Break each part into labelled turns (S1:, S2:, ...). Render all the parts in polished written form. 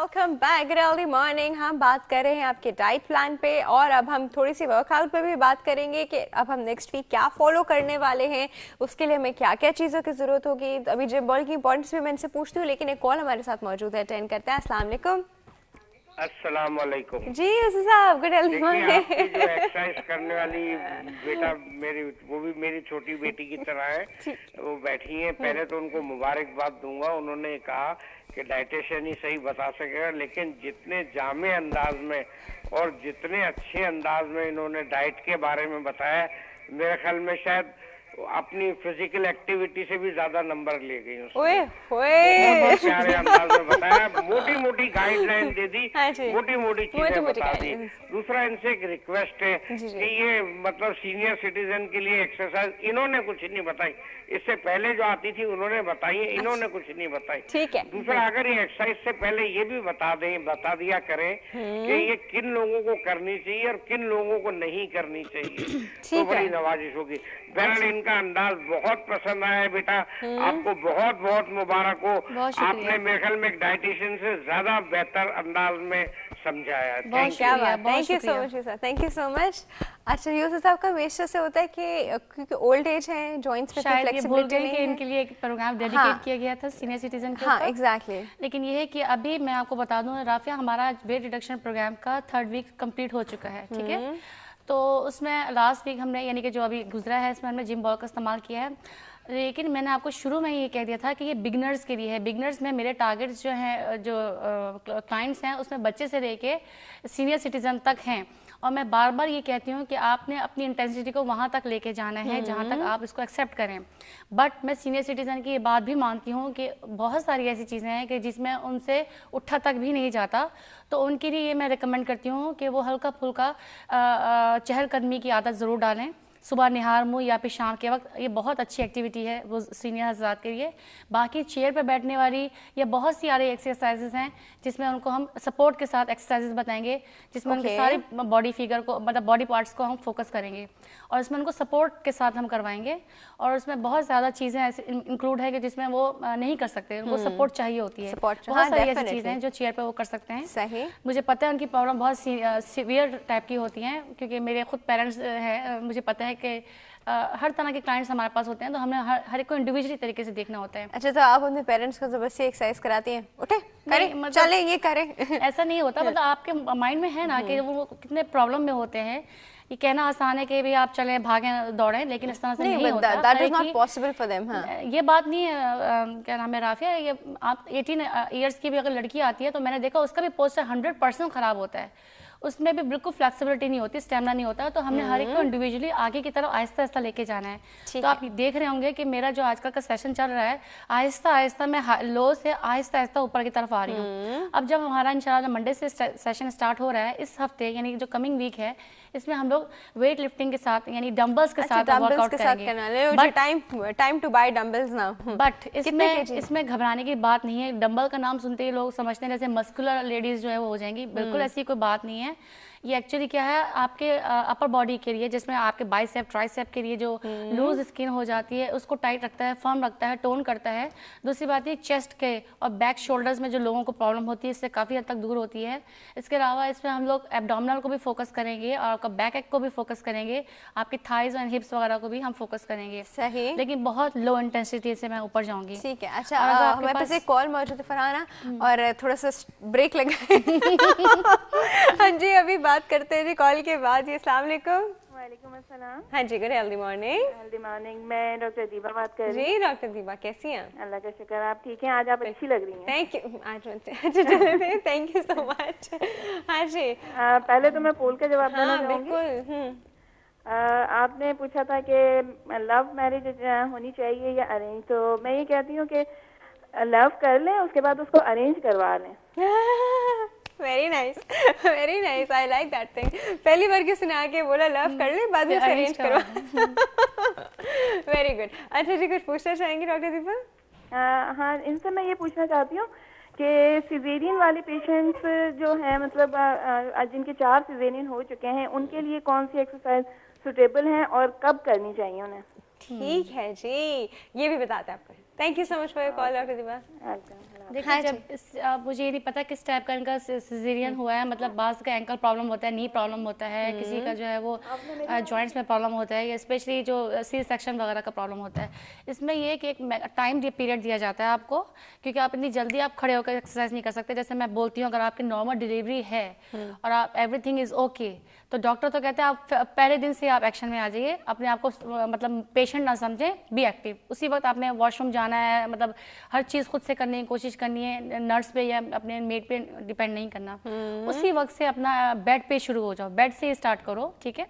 S1: Welcome back early morning. हम बात कर रहे हैं आपके डाइट प्लान पे और अब हम थोड़ी सी वर्कआउट पे भी बात करेंगे कि अब हम नेक्स्ट वीक क्या फॉलो करने वाले हैं, उसके लिए हमें क्या क्या चीज़ों की ज़रूरत होगी। अभी जिम बॉल की इंपॉर्टेंस भी मैं इनसे पूछती हूँ, लेकिन एक कॉल हमारे साथ मौजूद है, अटेंड करते हैं। अस्सलाम वालेकुम।
S2: अस्सलाम वालेकुम
S1: जी उसी साहब, गुड अर्ली
S2: देखिए,
S1: मॉर्निंग।
S2: आपकी जो एक्सरसाइज करने वाली बेटा वो भी मेरी छोटी बेटी की तरह है। वो बैठी है, पहले तो उनको मुबारकबाद दूंगा। उन्होंने कहा कि डाइटिशियन ही सही बता सकेगा, लेकिन जितने जामे अंदाज में और जितने अच्छे अंदाज में इन्होंने डाइट के बारे में बताया, मेरे ख्याल में शायद अपनी फिजिकल एक्टिविटी से भी ज्यादा नंबर ले गई। बहुत प्यारे अंदाज में बताया, मोटी मोटी गाइडलाइन दे दी, मोटी मोटी चीजें बता दी। दूसरा, इनसे एक रिक्वेस्ट है कि ये मतलब सीनियर सिटीजन के लिए एक्सरसाइज इन्होंने कुछ नहीं बताई, इससे पहले जो आती थी उन्होंने बताई है, इन्होंने कुछ नहीं बताई।
S1: ठीक है।
S2: दूसरा, अगर ये एक्सरसाइज से पहले ये भी बता दिया करें कि ये किन लोगों को करनी चाहिए और किन लोगों को नहीं करनी चाहिए, तो बड़ी नवाजिश होगी। बहरहाल इनका अंदाज बहुत पसंद आया है बेटा, आपको बहुत बहुत मुबारक हो। आपने मेरे ख्याल में एक डाइटिशियन से ज्यादा बेहतर अंदाज में समझाया है।
S1: Thank you so much sir, thank you so much. अच्छा, यूसुफ साहब का हमेशा से होता है कि क्योंकि ओल्ड एज है, जॉइंट्स पे फ्लेक्सिबिलिटी नहीं है,
S3: इनके लिए एक प्रोग्राम डेडिकेट किया गया था सीनियर सिटीजन के ऊपर।
S1: एग्जैक्टली। लेकिन
S3: ये है कि अभी मैं आपको बता दूं राफिया, हमारा वेट रिडक्शन प्रोग्राम का 3rd वीक कंप्लीट हो चुका है, ठीक है। तो उसमें लास्ट वीक हमने यानी कि जो अभी गुजरा है इसमें हमने जिम बॉल का इस्तेमाल किया है, लेकिन मैंने आपको शुरू में ही ये कह दिया था कि ये बिगनर्स के लिए है। बिगनर्स में मेरे टारगेट्स जो हैं, जो क्लाइंट्स हैं, उसमें बच्चे से लेके सीनियर सिटीजन तक हैं। और मैं बार बार ये कहती हूँ कि आपने अपनी इंटेंसिटी को वहाँ तक लेके जाना है जहाँ तक आप इसको एक्सेप्ट करें। बट मैं सीनियर सिटीजन की ये बात भी मानती हूँ कि बहुत सारी ऐसी चीज़ें हैं कि जिसमें उनसे उठा तक भी नहीं जाता, तो उनके लिए ये मैं रिकमेंड करती हूँ कि वो हल्का फुल्का चहलकदमी की आदत ज़रूर डालें सुबह निहार मुँह या फिर शाम के वक्त। ये बहुत अच्छी एक्टिविटी है वो सीनियर हज़रात के लिए। बाकी चेयर पर बैठने वाली या बहुत सी सारी एक्सरसाइजेज हैं जिसमें उनको हम सपोर्ट के साथ एक्सरसाइजेज बताएंगे, जिसमें उनके सारे बॉडी फिगर को मतलब बॉडी पार्ट्स को हम फोकस करेंगे और इसमें उनको सपोर्ट के साथ हम करवाएंगे। और उसमें बहुत ज़्यादा चीज़ें ऐसे इंक्लूड है कि जिसमें वो नहीं कर सकते, उनको सपोर्ट चाहिए होती है। बहुत सारी ऐसी चीज़ें हैं जो चेयर पर वो कर सकते हैं।
S1: सही।
S3: मुझे पता है उनकी प्रॉब्लम बहुत सीवियर टाइप की होती हैं, क्योंकि मेरे खुद पेरेंट्स हैं, मुझे पता है कि हर तरह के क्लाइंट्स हमारे पास होते हैं, तो हमें हर एक को इंडिविजुअली तरीके से देखना होता है।
S1: अच्छा, तो आप अपने पेरेंट्स को जबरदस्ती एक्सरसाइज कराती हैं, उठे करें मतलब चलें ये करें?
S3: ऐसा नहीं होता, मतलब आपके माइंड में है ना कि वो कितने प्रॉब्लम में होते हैं। ये कहना आसान है कि भी आप चलें भागें दौड़ें, लेकिन इस तरह से नहीं होता।
S1: That is not possible for them।
S3: ये बात नहीं है, क्या नाम है राफिया, ये आप 18 ईयर्स की भी अगर लड़की आती है तो मैंने देखा उसका भी पोस्चर 100% खराब होता है, उसमें भी बिल्कुल फ्लेक्सिबिलिटी नहीं होती, स्टेमिना नहीं होता। तो हमने हर एक को इंडिविजुअली आगे की तरफ आहिस्ता आहिस्ता लेके जाना है। तो आप देख रहे होंगे कि मेरा जो आजकल का सेशन चल रहा है, आहिस्ता आहिस्ता मैं लो से आहिस्ता आहिस्ता ऊपर की तरफ आ रही हूँ। अब जब हमारा इंशाल्लाह मंडे से सेशन स्टार्ट हो रहा है इस हफ्ते, यानी जो कमिंग वीक है, इसमें हम लोग वेट लिफ्टिंग के साथ यानी डंबल्स के साथ वर्कआउट करेंगे।
S1: Time to buy dumbbells now.
S3: But इसमें घबराने की बात नहीं है। डंबल का नाम सुनते ही लोग समझते हैं जैसे मस्कुलर लेडीज जो है वो हो जाएंगी, बिल्कुल ऐसी कोई बात नहीं है। ये एक्चुअली क्या है, आपके अपर बॉडी के लिए, जिसमें आपके बाइसेप ट्राइसेप के लिए जो लूज स्किन हो जाती है उसको टाइट रखता है, फर्म रखता है, टोन करता है। दूसरी बात ये चेस्ट के और बैक शोल्डर्स में जो लोगों को प्रॉब्लम होती है इससे काफ़ी हद तक दूर होती है। इसके अलावा इसमें हम लोग एब्डोमिनल को भी फोकस करेंगे और आपका बैक एक को भी फोकस करेंगे, आपके थाइज और हिप्स वगैरह को भी हम फोकस करेंगे।
S1: सही,
S3: लेकिन बहुत लो इंटेंसिटी से मैं ऊपर जाऊंगी।
S1: ठीक है। अच्छा, हमारे पास एक कॉल मौजूद है फरहाना, और थोड़ा सा ब्रेक लगा। हाँ जी, अभी बात करते हैं जी कॉल के बाद। जी अस्सलाम वालेकुम।
S4: वालेकुम अस्सलाम।
S1: हाँ जी, good healthy morning.
S4: Healthy morning. मैं डॉक्टर दीपा बात कर रही हूँ।
S1: जी डॉक्टर दीपा, कैसी हैं?
S4: अल्लाह का शुक्र, आप ठीक हैं? आज आप अच्छी लग रही हैं।
S1: Thank you. आज अच्छा, थैंक यू सो मच। हाँ जी,
S4: पहले तो मैं पोल का जवाब देना चाहूँगी।
S1: बिल्कुल।
S4: आपने पूछा था कि लव मैरिज होनी चाहिए या अरेंज, तो मैं ये कहती हूँ कि लव कर लें, उसके बाद उसको अरेंज करवा लें।
S1: Very nice, very nice, I like that thing. पहली बार की सुना के बोला लव कर ले, बाद में अरेंज करवा। Very good. अच्छा जी, कुछ पूछना चाहेंगे डॉक्टर दीपा?
S4: हाँ, इनसे मैं ये पूछना चाहती हूँ कि सिजेरियन वाले पेशेंट्स जो हैं, मतलब जिनके 4 सिजेरियन हो चुके हैं, उनके लिए कौन सी एक्सरसाइज सुटेबल है और कब करनी चाहिए उन्हें?
S1: ठीक है जी, ये भी बताते हैं आपको। Thank you so much for your call doctor Deepa.
S3: देखिए जब मुझे ये नहीं पता किस टाइप का इनका सिजेरियन हुआ है, मतलब बाज़ का एंकल प्रॉब्लम होता है, नी प्रॉब्लम होता है, किसी का जो है वो जॉइंट्स में प्रॉब्लम होता है, या स्पेशली जो सी सेक्शन वगैरह का प्रॉब्लम होता है। इसमें ये कि एक टाइम पीरियड दिया जाता है आपको, क्योंकि आप इतनी जल्दी आप खड़े होकर एक्सरसाइज नहीं कर सकते। जैसे मैं बोलती हूँ, अगर आपकी नॉर्मल डिलीवरी है और आप एवरीथिंग इज़ ओके, तो डॉक्टर तो कहते हैं आप पहले दिन से आप एक्शन में आ जाइए, अपने आप को मतलब पेशेंट ना समझें, बी एक्टिव। उसी वक्त आपने वॉशरूम जाना है, मतलब हर चीज़ खुद से करने की कोशिश करनी है, नर्स पे या अपने मेड पे डिपेंड नहीं करना। उसी वक्त से अपना बेड पे शुरू हो जाओ, बेड से ही स्टार्ट करो, ठीक है,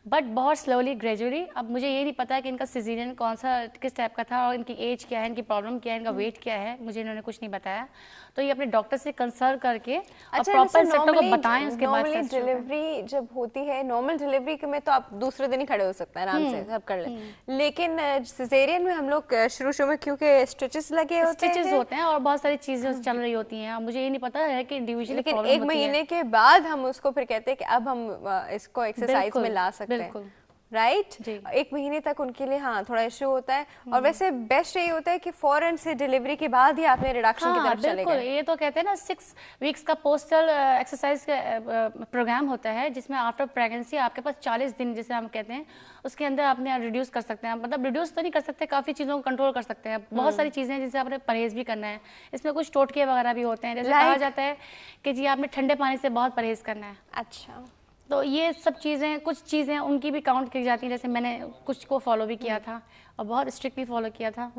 S3: बट बहुत स्लोली ग्रेजुअली। अब मुझे ये नहीं पता कि इनका सिजेरियन कौन सा किस टाइप का था और इनकी एज क्या है, इनकी प्रॉब्लम क्या है, इनका वेट क्या है, मुझे इन्होंने कुछ नहीं बताया। तो ये अपने डॉक्टर से कंसल्ट करके प्रॉपर इंस्ट्रक्टर को बताएं। उसके बाद
S1: डिलीवरी जब होती है, नॉर्मल डिलीवरी में तो आप दूसरे दिन ही खड़े हो सकते हैं, आराम से सब कर ले, लेकिन सिजेरियन में हम लोग शुरू में क्योंकि स्टिचेस लगे होते हैं
S3: और बहुत सारी चीजें चल रही होती हैं। मुझे ये नहीं पता है कि इंडिविजुअल,
S1: लेकिन एक महीने के बाद हम उसको फिर कहते हैं कि अब हम इसको एक्सरसाइज में ला सकते हैं, राइट? एक महीने तक उनके लिए हाँ थोड़ा इशू होता है। और वैसे बेस्ट यही होता है कि फौरन से डिलीवरी के बाद ही आपने रिडक्शन की तरफ चले गए।
S3: ये तो कहते हैं ना 6 वीक्स का पोस्टल एक्सरसाइज का प्रोग्राम होता है, जिसमें आफ्टर प्रेगनेंसी आपके पास 40 दिन जिसे हम कहते हैं, उसके अंदर आपने रिड्यूस कर सकते हैं। मतलब रिड्यूस तो नहीं कर सकते, काफ़ी चीज़ों को कंट्रोल कर सकते हैं। बहुत सारी चीज़ें हैं जिनसे आपने परहेज भी करना है। इसमें कुछ टोटके वगैरह भी होते हैं, जैसे कहा जाता है कि जी आपने ठंडे पानी से बहुत परहेज करना है।
S1: अच्छा,
S3: तो ये सब चीज़ें, कुछ चीज़ें उनकी भी काउंट की जाती हैं। जैसे मैंने कुछ को फॉलो भी किया था और बहुत स्ट्रिक्टली फॉलो किया था।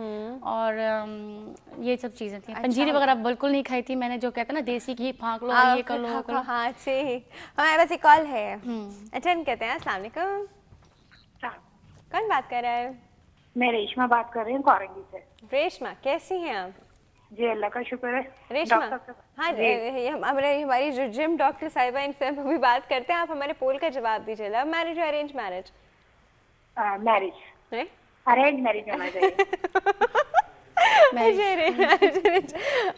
S3: और ये सब चीज़ें थी। पंजीरी वगैरह बिल्कुल नहीं खाई थी मैंने, जो कहते हैं ना देसी घी फाँक लो, ये कर लो, कर लो।
S1: हाँ जी, हमारे पास एक कॉल है, अटेंड करते हैं। अस्सलाम वालेकुम, कौन बात कर रहा है?
S5: मैं रेशमा बात कर रही हूँ कौरंगी से।
S1: रेशमा, कैसी हैं आप?
S5: जी अल्लाह का शुक्र है।
S1: रेशमा, हाँ हमारी जो जिम डॉक्टर साहिबा, इनसे हम अभी बात करते हैं। आप हमारे पोल का जवाब दीजिए, लव मैरिज और arrange marriage?
S5: Marriage, arrange marriage होना चाहिए।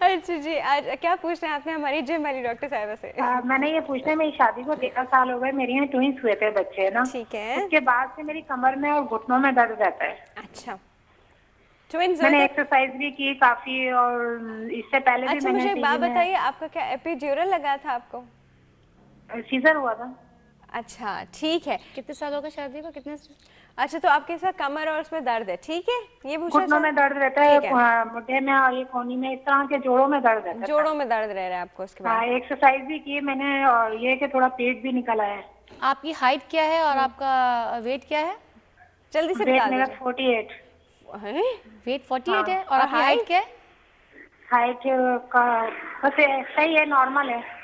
S1: अच्छा जी, आज क्या पूछना है आपने हमारी जिम वाली डॉक्टर साहिबा से?
S5: मैंने ये पूछना है, मेरी शादी को 13 साल हो गए, मेरे यहाँ ट्विंस हुए थे बच्चे ना,
S1: ठीक है।
S5: उसके बाद से मेरी कमर में और घुटनों में दर्द रहता है।
S1: अच्छा, ट्विंस
S5: मैंने एक्सरसाइज भी की काफी, और इससे पहले भी मैंने।
S1: मुझे एक बात बताइए, आपका क्या एपिड्यूरल लगा था आपको?
S5: सीजर हुआ था।
S1: अच्छा ठीक है,
S3: कितने सालों का शादी को, कितने?
S1: अच्छा, तो आपके साथ कमर और उसमें दर्द है, ठीक है, ये पूछना।
S5: घुटनों में दर्द रहता है, मुट्ठे में और ये कोहनी में, इस तरह के जोड़ों में दर्द रहता है।
S1: जोड़ों में दर्द रह रहा है आपको? उसके बाद
S5: एक्सरसाइज भी की मैंने, और ये कि थोड़ा पेट भी निकल आया है।
S3: आपकी हाइट क्या है और आपका वेट क्या है?
S1: जल्दी से
S5: वेट
S1: बता
S5: मेरा
S1: दीजिए।
S5: 48।
S3: वेट 48 है, और आपकी हाइट क्या है?
S5: हाइट का सही है, नॉर्मल है।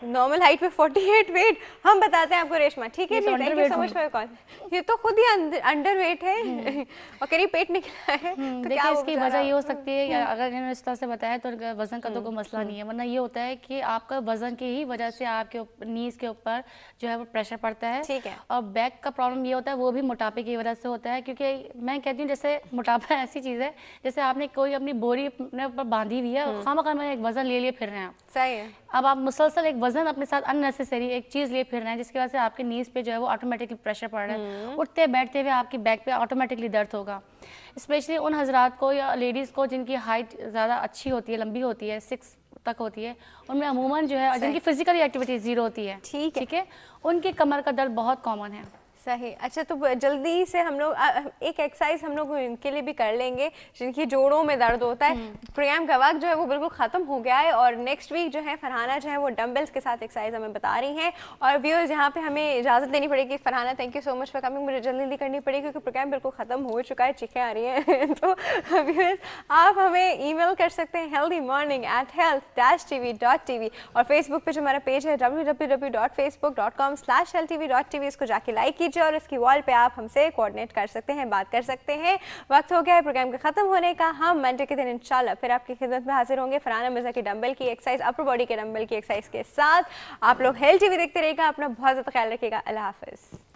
S1: नॉर्मल हाइट पे 48, वेट हम बताते हैं आपको रेशमा, ठीक है जी, thank you so much for call. ये तो खुद ही अंडर वेट है और करीब पेट निकला है, तो क्या
S3: इसकी वजह ये हो सकती है, या अगर इन्होंने इस तरह से बताया तो वजन का तो कोई मसला नहीं है, वरना ये होता है कि आपका वजन की ही वजह से आपके नीज के ऊपर जो है वो प्रेशर पड़ता है,
S1: ठीक है।
S3: और बैक का प्रॉब्लम ये होता है, वो भी मोटापे की वजह से होता है। क्योंकि मैं कहती हूँ जैसे मोटापा ऐसी चीज़ है जैसे आपने कोई अपनी बोरी अपने ऊपर बांधी हुई है, खामखा में एक वजन ले लिए फिर रहे हैं आप।
S1: सही है।
S3: अब आप मुसलसल एक वजन अपने साथ अननेसेसरी एक चीज लिए फिर रहे हैं, जिसकी वजह से आपके नीज पे जो है वो ऑटोमेटिकली प्रेशर पड़ रहा है। उठते बैठते हुए आपकी बैक पे ऑटोमेटिकली दर्द होगा। स्पेशली उन हजरात को या लेडीज को जिनकी हाइट ज़्यादा अच्छी होती है, लंबी होती है, 6 तक होती है, उनमें अमूमन जो है जिनकी फिजिकली एक्टिविटी 0 होती है, ठीक है, उनकी कमर का दर्द बहुत कॉमन है।
S1: सही। अच्छा, तो जल्दी से हम लोग एक एक्सरसाइज हम लोग इनके लिए भी कर लेंगे जिनकी जोड़ों में दर्द होता है। प्रोग्राम का वक्त जो है वो बिल्कुल ख़त्म हो गया है, और नेक्स्ट वीक जो है फरहाना जो है वो डम्बल्स के साथ एक्सरसाइज हमें बता रही हैं। और व्यूअर्स, यहाँ पे हमें इजाज़त देनी पड़ेगी। Farhana, thank you so much for coming, मुझे जल्दी करनी पड़ेगी क्योंकि प्रोग्राम बिल्कुल ख़त्म हो चुका है, चीखें आ रही हैं। तो व्यूअर्स, आप हमें ईमेल कर सकते हैं healthymorning@health-tv.tv, और फेसबुक पे जो हमारा पेज है www.facebook.com/healthtv.tv, इसको जाके लाइक कीजिए और इसकी वॉल पे आप हमसे कोऑर्डिनेट कर सकते हैं, बात कर सकते हैं। वक्त हो गया है प्रोग्राम के खत्म होने का। हम मंडे के दिन इंशाल्लाह फिर आपकी खिदमत में हाजिर होंगे फरहाना मिर्जा की डंबल की एक्सरसाइज, अपर बॉडी के डंबल की एक्सरसाइज के साथ। आप लोग हेल्थ टीवी देखते रहिएगा, अपना बहुत ज़्यादा ख्याल रखिएगा। अल्लाह हाफिज़।